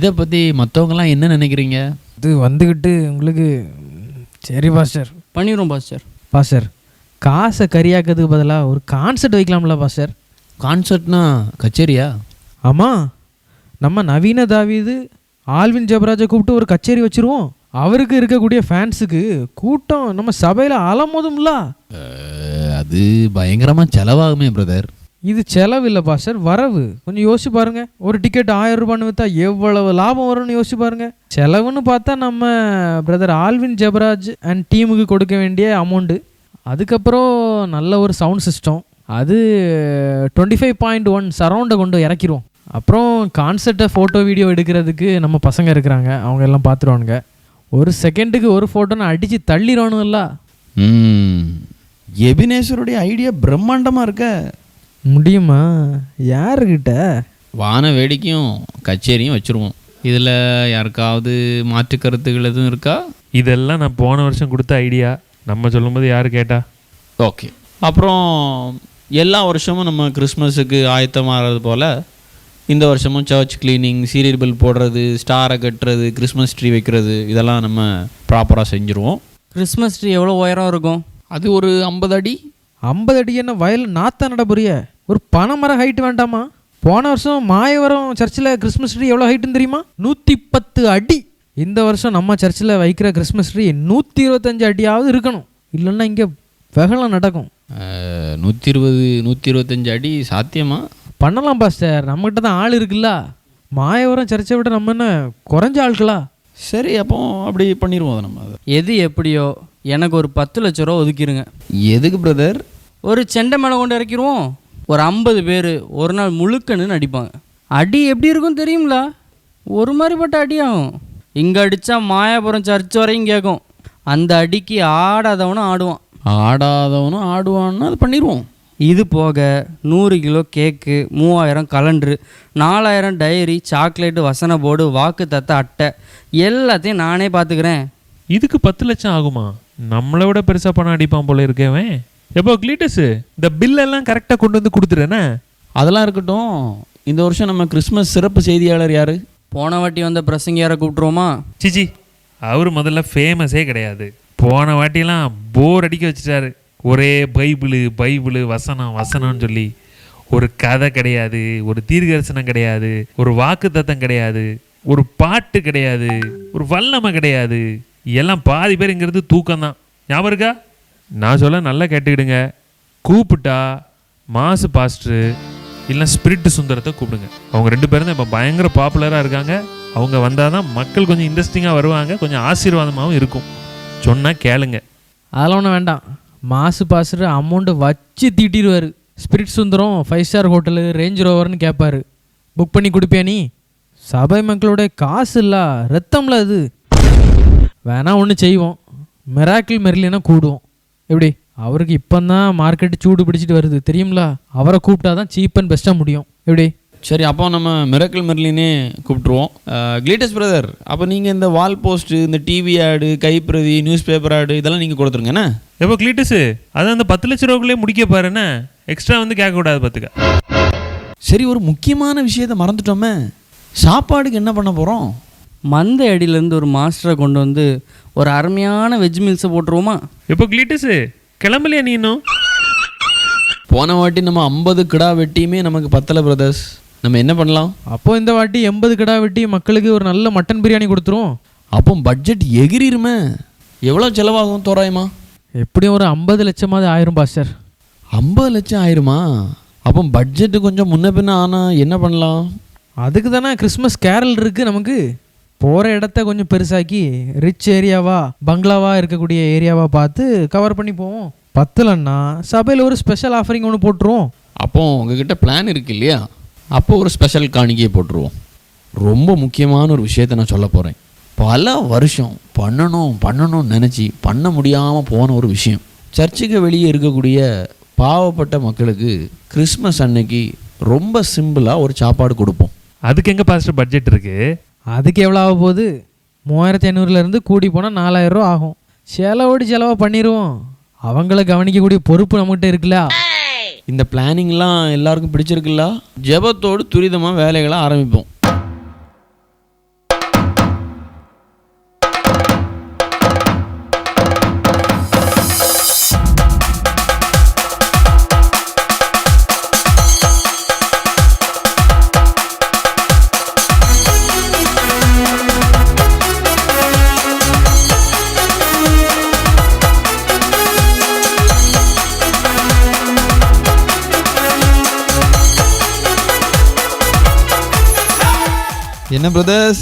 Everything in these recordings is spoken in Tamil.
இதை பற்றி மற்றவங்கலாம் என்ன நினைக்கிறீங்க? இது வந்துக்கிட்டு உங்களுக்கு சரி பாஸ்டர் பண்ணிடுவோம் பாஸ்டர். பாஸ்டர் காசை கரியாக்கிறதுக்கு பதிலாக ஒரு கான்சர்ட் வைக்கலாம்ல பாஸ்டர்? கான்சர்ட்னா கச்சேரியா? ஆமாம், நம்ம நவீன தாவீது ஆல்வின் ஜெபராஜை கூப்பிட்டு ஒரு கச்சேரி வச்சுருவோம். அவருக்கு இருக்கக்கூடிய ஃபேன்ஸுக்கு கூட்டம் நம்ம சபையில் அலமோதும்ல. அது பயங்கரமாக செலவாகுமே பிரதர். இது செலவு இல்லை பாஸ்டர், வரவு. கொஞ்சம் யோசிச்சு பாருங்க. ஒரு டிக்கெட் 1000 ரூபான்னு விற்றா எவ்வளவு லாபம் வரும்னு யோசிச்சு பாருங்க. செலவுன்னு பார்த்தா நம்ம பிரதர் ஆல்வின் ஜெபராஜ் அண்ட் டீமுக்கு கொடுக்க வேண்டிய அமௌண்ட்டு, அதுக்கப்புறம் நல்ல ஒரு சவுண்ட் சிஸ்டம், அது 25.1 சரௌண்டை கொண்டு இறக்கிடுவோம். அப்புறம் கான்சர்ட்டை ஃபோட்டோ வீடியோ எடுக்கிறதுக்கு நம்ம பசங்க இருக்கிறாங்க, அவங்க எல்லாம் பார்த்துருவானுங்க. ஒரு செகண்டுக்கு ஒரு ஃபோட்டோன்னு அடித்து தள்ளிடுவானுங்களா. எபினேஸ்வருடைய ஐடியா பிரம்மாண்டமாக இருக்க. முடியுமா? யாருக்கிட்ட? வான வேடிக்கையும் கச்சேரியும் வச்சுருவோம். இதில் யாருக்காவது மாற்று கருத்துக்கள் எதுவும் இருக்கா? இதெல்லாம் நான் போன வருஷம் கொடுத்த ஐடியா, நம்ம சொல்லும்போது யார் கேட்டா? ஓகே. அப்புறம் எல்லா வருஷமும் நம்ம கிறிஸ்மஸுக்கு ஆயத்தமாகிறது போல் இந்த வருஷமும் சர்ச் கிளீனிங், சீரியல் பில் போடுறது, ஸ்டாரை கட்டுறது, கிறிஸ்மஸ் ட்ரீ வைக்கிறது, இதெல்லாம் நம்ம ப்ராப்பராக செஞ்சுருவோம். கிறிஸ்மஸ் ட்ரீ எவ்வளோ உயரம் இருக்கும்? அது ஒரு 50 அடி. 50 அடி என்ன வயல் நாத்தா நடப்புரிய? ஒரு பனைமரம் ஹைட் வேண்டாமா? போன வருஷம் மாயவரம் சர்ச்சில் கிறிஸ்மஸ் ட்ரீ எவ்வளோ ஹைட்டுன்னு தெரியுமா? 110 அடி. இந்த வருஷம் நம்ம சர்ச்சில் வைக்கிற கிறிஸ்மஸ் ட்ரீ 125 அடியாவது இருக்கணும், இல்லைன்னா இங்கே வெகலம் நடக்கும். 120-125 அடி சாத்தியமா? பண்ணலாம் பாஸ்டர், நம்மகிட்ட தான் ஆள் இருக்குல்ல. மாயவரம் சர்ச்சை விட நம்ம என்ன குறைஞ்ச ஆட்களா? சரி, அப்போ அப்படி பண்ணிடுவோம். நம்ம அதை எது எப்படியோ எனக்கு ஒரு 10 லட்ச ரூபா ஒதுக்கிடுங்க. எதுக்கு பிரதர்? ஒரு செண்டை மேலே கொண்டு இறக்கிடுவோம். ஒரு 50 பேர் ஒரு நாள் முழுக்கன்னு நடிப்பாங்க. அடி எப்படி இருக்கும் தெரியுங்களா? ஒரு மாதிரிப்பட்ட அடியாகும். இங்கே அடித்தா மாயாபுரம் சர்ச் வரையும் கேட்கும். அந்த அடிக்கு ஆடாதவனும் ஆடுவான். ஆடாதவனும் ஆடுவான்னா அது பண்ணிடுவோம். இது போக 100 கிலோ கேக்கு, 3000 கலண்டரு, 4000 டைரி, சாக்லேட்டு, வசன போர்டு, வாக்கு தத்த அட்டை எல்லாத்தையும் நானே பார்த்துக்கிறேன். இதுக்கு 10 லட்சம் ஆகுமா? நம்மளை விட பெருசாக பணம் அடிப்பான் போல இருக்கேவன். எப்போ கிளீட்டஸு இந்த பில்லெல்லாம் கரெக்டாக கொண்டு வந்து கொடுத்துருன்னு. அதெல்லாம் இருக்கட்டும். இந்த வருஷம் நம்ம கிறிஸ்மஸ் சிறப்பு செய்தியாளர் யார்? போன வாட்டி வந்த பிரசங்கியாரை கூப்பிட்ருவோமா? சிச்சி, அவர் முதல்ல ஃபேமஸே கிடையாது. போன வாட்டிலாம் போர் அடிக்க வச்சுட்டாரு. ஒரே பைபிளு வசனம்னு சொல்லி ஒரு கதை கிடையாது, ஒரு தீர்க்கதரிசனம் கிடையாது, ஒரு வாக்கு தத்தம் கிடையாது, ஒரு பாட்டு கிடையாது, ஒரு வல்லமை கிடையாது. எல்லாம் பாதி பேருங்கிறது தூக்கம்தான். ஞாபகம் இருக்கா? நான் சொல்ல நல்லா கேட்டுக்கிடுங்க. கூப்பிட்டா மாசு பாஸ்டரு இல்லைன்னா ஸ்பிரிட் சுந்தரத்தை கூப்பிடுங்க. அவங்க 2 பேரும் தான் இப்போ பயங்கர பாப்புலராக இருக்காங்க. அவங்க வந்தால் தான் மக்கள் கொஞ்சம் இன்ட்ரெஸ்டிங்காக வருவாங்க, கொஞ்சம் ஆசீர்வாதமாகவும் இருக்கும். சொன்னால் கேளுங்க. அதெல்லாம் ஒன்றும் வேண்டாம். மாசு பாஸ்டர் அமௌண்ட்டு வச்சு தீட்டிடுவார். ஸ்பிரிட் சுந்தரம் 5 ஸ்டார் ஹோட்டலு, ரேஞ்ச் ரோவர்னு கேட்பாரு. புக் பண்ணி கொடுப்பியா நீ? சபை மக்களுடைய காசு இல்லை, ரத்தம்ல அது. வேணா ஒன்று செய்வோம், மிராக்கிள் மெர்லினா கூடுவோம். எப்படி? அவருக்கு இப்போ தான் மார்க்கெட்டு சூடு பிடிச்சிட்டு வருது தெரியுங்களா? அவரை கூப்பிட்டா தான் சீப் அண்ட் பெஸ்ட்டாக முடியும். எப்படி? சரி, அப்போ நம்ம மிராக்கிள் மெர்லினே கூப்பிட்ருவோம். கிளீட்டஸ் பிரதர், அப்போ நீங்கள் இந்த வால் போஸ்ட்டு, இந்த டிவி ஆடு, கைப்பிரதி, நியூஸ் பேப்பர் ஆடு இதெல்லாம் நீங்கள் கொடுத்துருங்கண்ணே. எப்போ கிளீட்டஸு அதை அந்த 10 லட்ச ரூபாக்குள்ளே முடிக்க பாருண்ணே. எக்ஸ்ட்ரா வந்து கேட்கக்கூடாது பார்த்துக்க. சரி, ஒரு முக்கியமான விஷயத்தை மறந்துட்டோமே. சாப்பாடுக்கு என்ன பண்ண போகிறோம்? மந்த அடியிலேருந்து ஒரு மாஸ்டரை கொண்டு வந்து ஒரு அருமையான வெஜ் மீல்ஸை போட்டுருவோமா? எப்போ கிளீட்டஸு கிளம்பலையா நீ இன்னும்? போன வாட்டி நம்ம 50 கிடா வெட்டியுமே நமக்கு பத்தலை பிரதர்ஸ். நம்ம என்ன பண்ணலாம்? அப்போது இந்த வாட்டி 80 கிடா வெட்டி மக்களுக்கு ஒரு நல்ல மட்டன் பிரியாணி கொடுத்துருவோம். அப்போ பட்ஜெட் எகிரிருமே. எவ்வளோ செலவாகும் தோராயமா? எப்படியும் ஒரு 50 லட்சமாவது ஆயிரும் பாஸ்டர். 50 லட்சம் ஆயிருமா? அப்போ பட்ஜெட்டு கொஞ்சம் முன்ன பின்ன ஆனால் என்ன பண்ணலாம்? அதுக்கு தானே கிறிஸ்மஸ் கேரல் இருக்குது. நமக்கு போகிற இடத்த கொஞ்சம் பெருசாக்கி ரிச் ஏரியாவா, பங்களாவா இருக்கக்கூடிய ஏரியாவாக பார்த்து கவர் பண்ணி போவோம். பத்தலன்னா சபையில் ஒரு ஸ்பெஷல் ஆஃபரிங் ஒன்று போட்டுருவோம். அப்போ உங்ககிட்ட பிளான் இருக்கு இல்லையா? அப்போ ஒரு ஸ்பெஷல் காணிக்கையை போட்டுருவோம். ரொம்ப முக்கியமான ஒரு விஷயத்தை நான் சொல்ல போகிறேன். பல வருஷம் பண்ணணும்னு நினச்சி பண்ண முடியாமல் போன ஒரு விஷயம். சர்ச்சுக்கு வெளியே இருக்கக்கூடிய பாவப்பட்ட மக்களுக்கு கிறிஸ்மஸ் அன்னைக்கு ரொம்ப சிம்பிளாக ஒரு சாப்பாடு கொடுப்போம். அதுக்கு எங்கே பாஸ்டர் பட்ஜெட் இருக்குது? அதுக்கு எவ்வளோ ஆக போகுது? 3500 கூடி போனால் 4000 ரூபா ஆகும். செலவாக பண்ணிடுவோம். அவங்கள கவனிக்கக்கூடிய பொறுப்பு நம்மகிட்ட இருக்குல்ல. இந்த பிளானிங்லாம் எல்லாருக்கும் பிடிச்சிருக்குல்ல? ஜெபத்தோடு துரிதமாக வேலைகளை ஆரம்பிப்போம். என்ன brothers,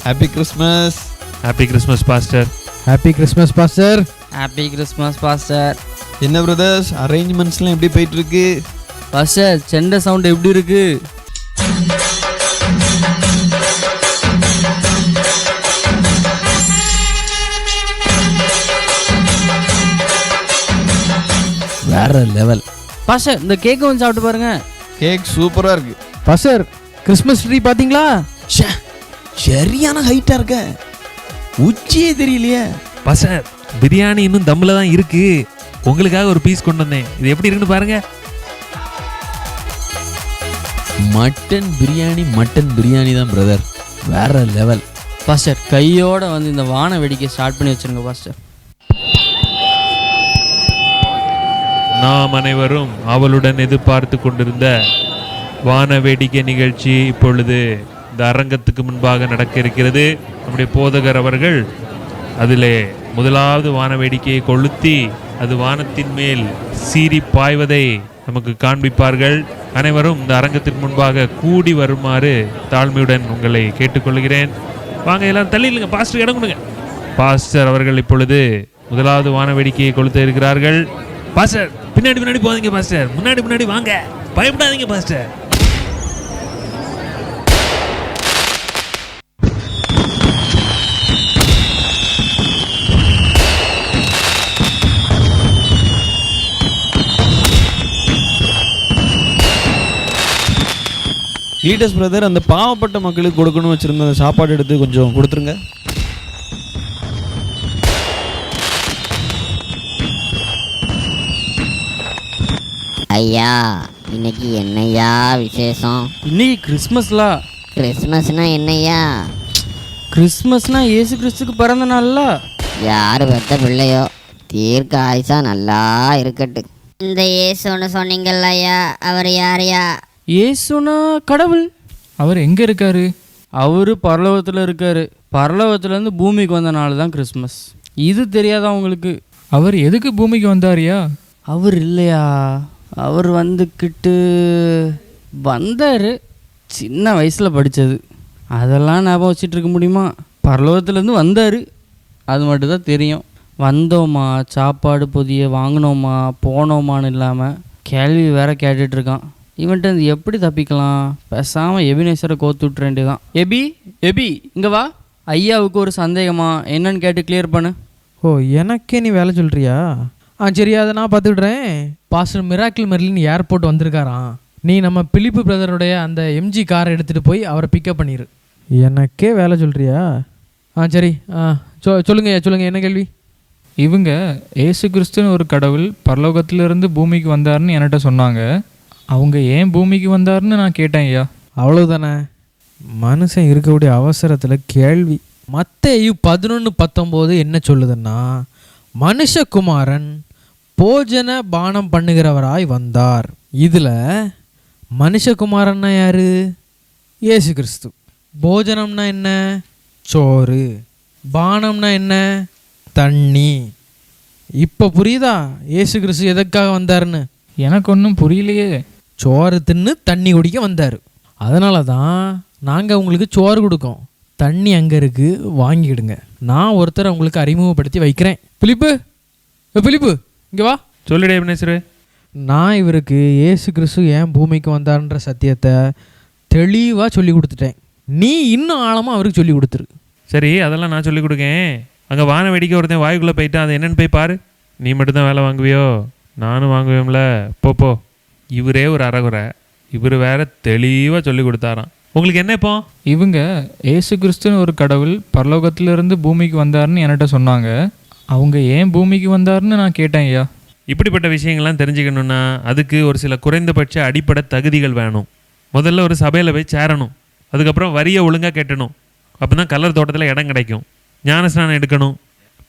happy Christmas. Happy Christmas pastor. Happy Christmas pastor. Happy Christmas pastor. என்ன பிரதர்ஸ், அரேஞ்ச்மெண்ட்ஸ்லாம் எப்படி போயிட்டு இருக்கு? பாஸ்டர், செண்டை சவுண்ட் எப்படி இருக்கு? வேற லெவல். பாஸ்டர், இந்த கேக்கை வந்து சாப்பிட்டு பாருங்க. கேக் சூப்பரா இருக்கு. பாஸ்டர், கிறிஸ்மஸ் ட்ரீ பாத்தீங்களா? சரியான ஹைட்டா இருக்க, உச்சியே தெரியலையே. பாஸ்டர், பிரியாணி இன்னும் தம்மில் தான் இருக்கு. உங்களுக்காக ஒரு பீஸ் கொண்டு வந்தேன். இது எப்படி இருக்குன்னு பாருங்க. மட்டன் பிரியாணி தான் பிரதர், வேற லெவல். பாஸ்டர், கையோட வந்து இந்த வான வேடிக்கை ஸ்டார்ட் பண்ணி வச்சிருங்க பாஸ்டர். நாம் அனைவரும் அவளுடன் எதிர்பார்த்து கொண்டிருந்த வான வேடிக்கை நிகழ்ச்சி இப்பொழுது இந்த அரங்கத்துக்கு முன்பாக நடக்க இருக்கிறது. நம்முடைய போதகர் அவர்கள் அதிலே முதலாவது வான வேடிக்கையை கொளுத்தி அது வானத்தின் மேல் சீறி பாய்வதை நமக்கு காண்பிப்பார்கள். அனைவரும் இந்த அரங்கத்திற்கு முன்பாக கூடி வருமாறு தாழ்மையுடன் உங்களை கேட்டுக்கொள்கிறேன். வாங்க எல்லாரும் தள்ளிடுங்க, பாஸ்டர் இடம் கொடுங்க. பாஸ்டர் அவர்கள் இப்பொழுது முதலாவது வான வேடிக்கையை கொளுத்த இருக்கிறார்கள். பாஸ்டர், பின்னாடி போகாதீங்க பாஸ்டர், முன்னாடி வாங்க, பயப்படாதீங்க பாஸ்டர். லீடர்ஸ் பிரதர், அந்த பாவப்பட்ட மக்களுக்கு கொடுக்கணும் வச்சிருந்த அந்த சாப்பாடு எடுத்து கொஞ்சம் கொடுத்துருங்க. ஐயா, இன்னைக்கு என்னையா விசேஷம்? இன்னைக்கு கிறிஸ்மஸ்லா? கிறிஸ்மஸ்னா என்னையா? கிறிஸ்மஸ்னா இயேசு கிறிஸ்துக்கு பிறந்த நாள்ல. யார் பெத்த பிள்ளையோ தீர்க்க ஆயுசா நல்லா இருக்கட்டு. இந்த இயேசுன்னு சொன்னீங்கல்ல ஐயா, அவர் யாரையா? இயேசுனா கடவுள். அவர் எங்க இருக்காரு? அவர் பரலோகத்தில் இருக்காரு. பரலோகத்துலேருந்து பூமிக்கு வந்த நாள் தான் கிறிஸ்மஸ். இது தெரியாதா உங்களுக்கு? அவர் எதுக்கு பூமிக்கு வந்தாரியா? அவர் இல்லையா, அவர் வந்தார். சின்ன வயசில் படித்தது அதெல்லாம் ஞாபகம் வச்சுட்டு இருக்க முடியுமா? பரலோகத்துலேருந்து வந்தார், அது மட்டும்தான் தெரியும். வந்தோமா, சாப்பாடு பொதிய வாங்கினோமா, போனோமான்னு இல்லாமல் கேள்வி வேற கேட்டுட்ருக்கான். இவன்ட்டு அது எப்படி தப்பிக்கலாம்? பேசாமல் எபினேசரை கோத்து விட்டுற வேண்டியதான். எபி இங்கே வா, ஐயாவுக்கு ஒரு சந்தேகமா, என்னன்னு கேட்டு கிளியர் பண்ணு. ஓ, எனக்கே நீ வேலை சொல்கிறியா? சரி, அதை நான் பார்த்துக்கிட்றேன். பாஸ்டர் மிராக்கிள் மெர்லின் ஏர்போர்ட் வந்திருக்காராம். நீ நம்ம பிலிப்பு பிரதருடைய அந்த எம்ஜி காரை எடுத்துகிட்டு போய் அவரை பிக்கப் பண்ணிடு. எனக்கே வேலை சொல்கிறியா? சரி, சொல்லுங்கள், என்ன கேள்வி? இவங்க ஏசு கிறிஸ்துன்னு ஒரு கடவுள் பரலோகத்திலிருந்து பூமிக்கு வந்தாருன்னு என்கிட்ட சொன்னாங்க. அவங்க ஏன் பூமிக்கு வந்தாருன்னு நான் கேட்டேன் ஐயா. அவ்வளவுதானே? மனுஷன் இருக்கக்கூடிய அவசரத்தில் கேள்வி. மத்தேயு 11:19 என்ன சொல்லுதுன்னா, மனுஷகுமாரன் போஜன பானம் பண்ணுகிறவராய் வந்தார். இதில் மனுஷகுமாரன்னா யாரு? இயேசு கிறிஸ்து. போஜனம்னா என்ன? சோறு. பானம்னா என்ன? தண்ணி. இப்போ புரியுதா இயேசு கிறிஸ்து எதற்காக வந்தாருன்னு? எனக்கு ஒன்றும் புரியலையே. சோறு தின்னு தண்ணி குடிக்க வந்தார். அதனால தான் நாங்கள் உங்களுக்கு சோறு கொடுக்கோம். தண்ணி அங்கே இருக்குது, வாங்கிடுங்க. நான் ஒருத்தரை உங்களுக்கு அறிமுகப்படுத்தி வைக்கிறேன். பிலிப்பு இங்கே வா. சொல்லிடே எபினேசரே. நான் இவருக்கு இயேசு கிறிஸ்து ஏன் பூமிக்கு வந்தார்ன்ற சத்தியத்தை தெளிவாக சொல்லி கொடுத்துட்டேன். நீ இன்னும் ஆழமாக அவருக்கு சொல்லி கொடுத்துரு. சரி, அதெல்லாம் நான் சொல்லிக் கொடுக்கேன். அங்கே வான வேடிக்கை ஒருத்தன் வாய்க்குள்ளே போயிட்டான், அது என்னென்னு போய் பாரு. நீ மட்டும்தான் வேலை வாங்குவியோ? நானும் வாங்குவேன்ல. போ. இவரே ஒரு அறகுறை, இவர் வேற தெளிவாக சொல்லி கொடுத்தாராம். உங்களுக்கு என்ன இப்போ? இவங்க ஏசு கிறிஸ்துன்னு ஒரு கடவுள் பரலோகத்திலிருந்து பூமிக்கு வந்தாருன்னு என்கிட்ட சொன்னாங்க. அவங்க ஏன் பூமிக்கு வந்தாருன்னு நான் கேட்டேன் ஐயா. இப்படிப்பட்ட விஷயங்கள்லாம் தெரிஞ்சுக்கணுன்னா அதுக்கு ஒரு சில குறைந்தபட்ச அடிப்படை தகுதிகள் வேணும். முதல்ல ஒரு சபையில் போய் சேரணும். அதுக்கப்புறம் வரியை ஒழுங்காக கட்டணும். அப்போ தான் கலர் தோட்டத்தில் இடம் கிடைக்கும். ஞானஸ்நானம் எடுக்கணும்,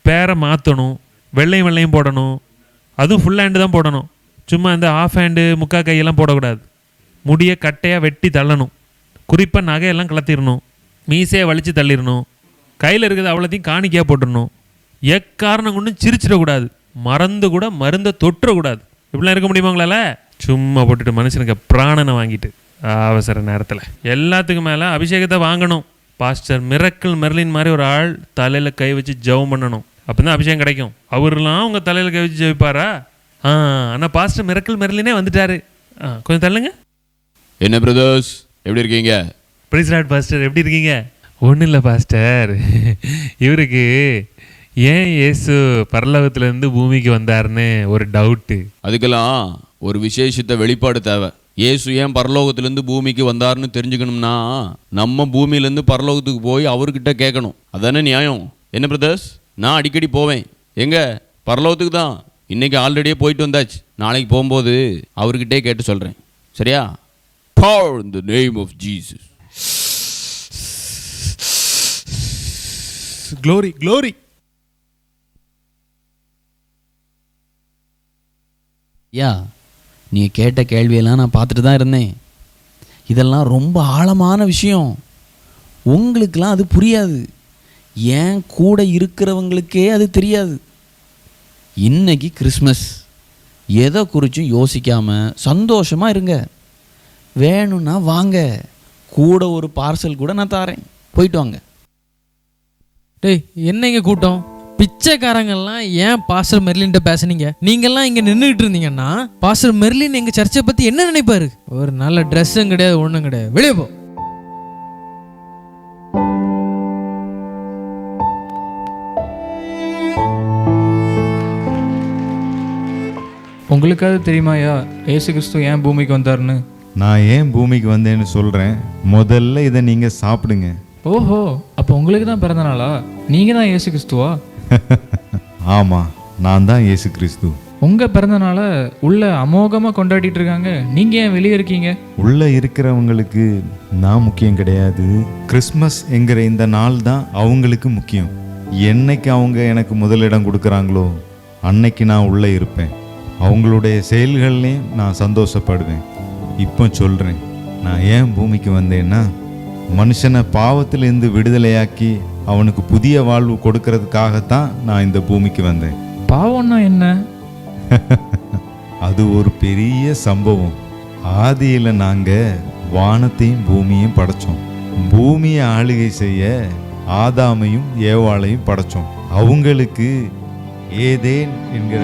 பேரை மாற்றணும், வெள்ளையும் போடணும். அதுவும் ஃபுல் ஹேண்டு தான் போடணும். சும்மா இந்த ஆஃப் ஹேண்டு முக்கா கையெல்லாம் போடக்கூடாது. முடியை கட்டையாக வெட்டி தள்ளணும். குறிப்பாக நகையெல்லாம் கலத்திடணும். மீசையை வலித்து தள்ளிடணும். கையில் இருக்கிறது அவ்வளோத்தையும் காணிக்கையாக போட்டுடணும். எக்காரணம் கொண்டு சிரிச்சிடக்கூடாது. மறந்து கூட மருந்தை தொட்டுறக்கூடாது. இப்படிலாம் இருக்க முடியுமா உங்களால்? சும்மா போட்டுட்டு மனுஷனுக்கு பிராணனை வாங்கிட்டு அவசர நேரத்தில். எல்லாத்துக்கும் மேலே அபிஷேகத்தை வாங்கணும். பாஸ்டர் மிரக்கிள் மெர்லின் மாதிரி ஒரு ஆள் தலையில் கை வச்சு ஜெபம் பண்ணணும். அப்போ தான் அபிஷேகம் கிடைக்கும். அவர்லாம் அவங்க தலையில் கை வச்சு ஜெபிப்பாரா? ஆனால் பாஸ்டர் மிரக்கிள் மெர்லினே வந்துட்டாரு. கொஞ்சம் தள்ளுங்க. என்ன பிரதர்ஸ், எப்படி இருக்கீங்க? பிரைஸ் லார்ட் பாஸ்டர், எப்படி இருக்கீங்க? ஒன்றும் இல்லை பாஸ்டர், இவருக்கு ஏன் இயேசு பரலோகத்திலேருந்து பூமிக்கு வந்தாருன்னு ஒரு டவுட்டு. அதுக்கெல்லாம் ஒரு விசேஷித்த வெளிப்பாடு தேவை. இயேசு ஏன் பரலோகத்திலேருந்து பூமிக்கு வந்தாருன்னு தெரிஞ்சுக்கணும்னா நம்ம பூமியிலேருந்து பரலோகத்துக்கு போய் அவர்கிட்ட கேட்கணும். அதானே நியாயம்? என்ன பிரதர்ஸ், நான் அடிக்கடி போவேன். எங்க? பரலோகத்துக்கு தான். இன்னைக்கு ஆல்ரெடியே போயிட்டு வந்தாச்சு. நாளைக்கு போகும்போது அவர்கிட்டே கேட்டு சொல்கிறேன். சரியா? Power in the name of Jesus. Glory glory. Yeah, நீங்கள் கேட்ட கேள்வியெல்லாம் நான் பார்த்துட்டு தான் இருந்தேன். இதெல்லாம் ரொம்ப ஆழமான விஷயம். உங்களுக்கெல்லாம் அது புரியாது. ஏன் கூட இருக்கிறவங்களுக்கே அது தெரியாது. இன்னைக்கு கிறிஸ்மஸ். எதை குறிச்சும் யோசிக்காமல் சந்தோஷமாக இருங்க. வேணும்னா வாங்க, கூட ஒரு பார்சல் கூட நான் தாரேன். போயிட்டு வாங்க. டேய், என்னங்க கூட்டம்? பிச்சைக்காரங்கெல்லாம் ஏன் பாஸ்டர் மெர்லின்ட்ட பேசுனீங்க? நீங்கெல்லாம் இங்கே நின்றுக்கிட்டு இருந்தீங்கன்னா பாஸ்டர் மெர்லின் எங்கள் சர்ச்சை பற்றி என்ன நினைப்பாரு? ஒரு நல்ல ட்ரெஸ்ஸும் கிடையாது, ஒன்றும் கிடையாது. வெளியே போ. உங்களுக்காவது தெரியுமாயா ஏசு கிறிஸ்து ஏன் பூமிக்கு வந்தாருன்னு? நான் ஏன் பூமிக்கு வந்தேன்னு சொல்கிறேன். முதல்ல இதை நீங்கள் சாப்பிடுங்க. ஓஹோ, அப்போ உங்களுக்கு தான் பிறந்த நாளா? நீங்கள் தான் ஏசு கிறிஸ்துவா? ஆமாம், நான் தான் இயேசு கிறிஸ்து. உங்கள் பிறந்த நாளை உள்ள அமோகமாக கொண்டாடிட்டு இருக்காங்க. நீங்கள் ஏன் வெளியே இருக்கீங்க? உள்ளே இருக்கிறவங்களுக்கு நான் முக்கியம் கிடையாது. கிறிஸ்மஸ் என்கிற இந்த நாள் தான் அவங்களுக்கு முக்கியம். என்னைக்கு அவங்க எனக்கு முதலிடம் கொடுக்குறாங்களோ அன்னைக்கு நான் உள்ளே இருப்பேன். அவங்களுடைய செயல்கள்லையும் நான் சந்தோஷப்படுவேன். இப்போ சொல்கிறேன், நான் ஏன் பூமிக்கு வந்தேன்னா மனுஷனை பாவத்திலிருந்து விடுதலையாக்கி அவனுக்கு புதிய வாழ்வு கொடுக்கறதுக்காகத்தான் நான் இந்த பூமிக்கு வந்தேன். பாவம்னா என்ன? அது ஒரு பெரிய சம்பவம். ஆதியில் நாங்கள் வானத்தையும் பூமியையும் படைச்சோம். பூமியை ஆளுகை செய்ய ஆதாமையும் ஏவாளையும் படைச்சோம். அவங்களுக்கு ஏதேன் என்கிற